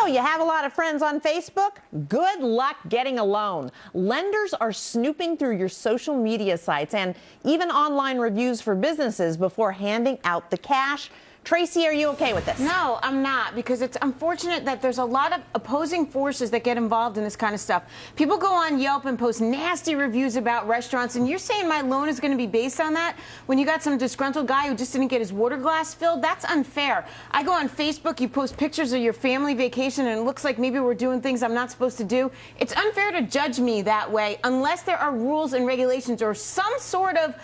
So you have a lot of friends on Facebook? Good luck getting a loan. Lenders are snooping through your social media sites and even online reviews for businesses before handing out the cash. Tracy, are you okay with this? No, I'm not, because it's unfortunate that there's a lot of opposing forces that get involved in this kind of stuff. People go on Yelp and post nasty reviews about restaurants, and you're saying my loan is going to be based on that when you got some disgruntled guy who just didn't get his water glass filled? That's unfair. I go on Facebook, you post pictures of your family vacation, and it looks like maybe we're doing things I'm not supposed to do. It's unfair to judge me that way unless there are rules and regulations or some sort of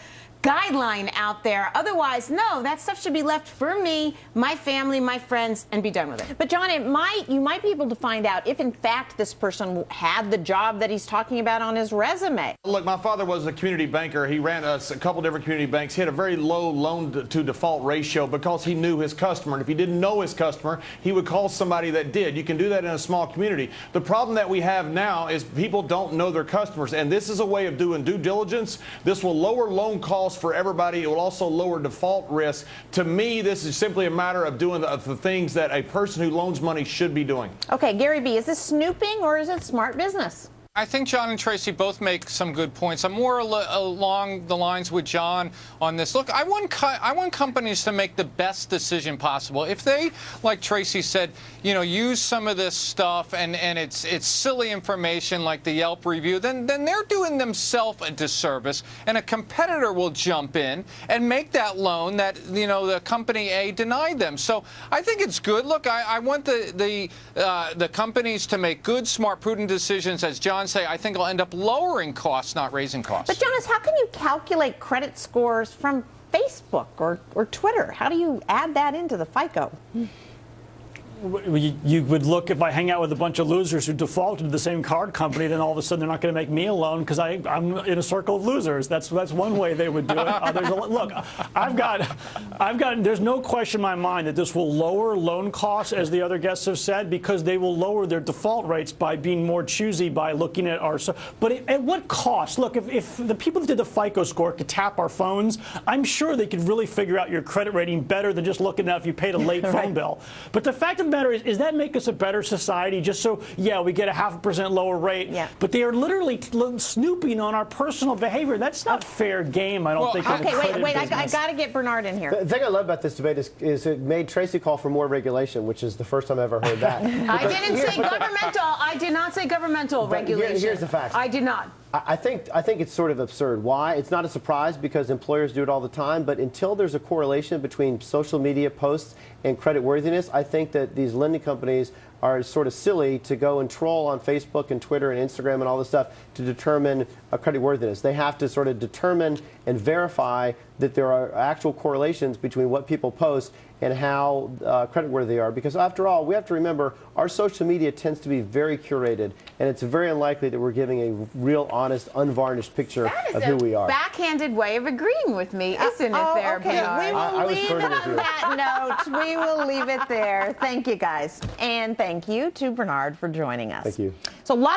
guideline out there. Otherwise, no, that stuff should be left for me, my family, my friends, and be done with it. But John, you might be able to find out if in fact this person had the job that he's talking about on his resume. Look, my father was a community banker. He ran a couple different community banks. He had a very low loan to default ratio because he knew his customer. And if he didn't know his customer, he would call somebody that did. You can do that in a small community. The problem that we have now is people don't know their customers, and this is a way of doing due diligence. This will lower loan costs for everybody. It will also lower default risk. To me, this is simply a matter of doing the things that a person who loans money should be doing. Okay, Gary B., is this snooping or is it smart business? I think John and Tracy both make some good points. I'm more along the lines with John on this. Look, I want companies to make the best decision possible. If they, like Tracy said, use some of this stuff and it's silly information like the Yelp review, then they're doing themselves a disservice, and a competitor will jump in and make that loan that the company A denied them. So I think it's good. Look, I want the companies to make good, smart, prudent decisions, as John say. I think it'll end up lowering costs, not raising costs. But Jonas, how can you calculate credit scores from Facebook or Twitter? How do you add that into the FICO? You would look, if I hang out with a bunch of losers who defaulted to the same card company, then all of a sudden they're not going to make me a loan because I'm in a circle of losers. That's one way they would do it. Look, there's no question in my mind that this will lower loan costs, as the other guests have said, because they will lower their default rates by being more choosy by looking at our. But at what cost? Look, if the people that did the FICO score could tap our phones, I'm sure they could really figure out your credit rating better than just looking at if you paid a late phone bill. But the fact of the matter is that make us a better society? Just so, yeah, we get a 0.5% lower rate, but they are literally snooping on our personal behavior. That's not fair game, I don't think. Okay, wait, I got to get Bernard in here. The thing I love about this debate is it made Tracy call for more regulation, which is the first time I've ever heard that. I didn't say governmental. I did not say governmental regulation. Here's the facts. I did not. I think it's sort of absurd. Why? It's not a surprise because employers do it all the time, but until there's a correlation between social media posts and creditworthiness, I think that these lending companies are sort of silly to go and troll on Facebook and Twitter and Instagram and all this stuff to determine creditworthiness. They have to sort of determine and verify that there are actual correlations between what people post and how creditworthy they are. Because after all, we have to remember our social media tends to be very curated, and it's very unlikely that we're giving a real, honest, unvarnished picture of who we are. Backhanded way of agreeing with me, isn't it, there, okay. Bernard? We will leave it on that note. We will leave it there. Thank you, guys. And thank you to Bernard for joining us. Thank you. So lots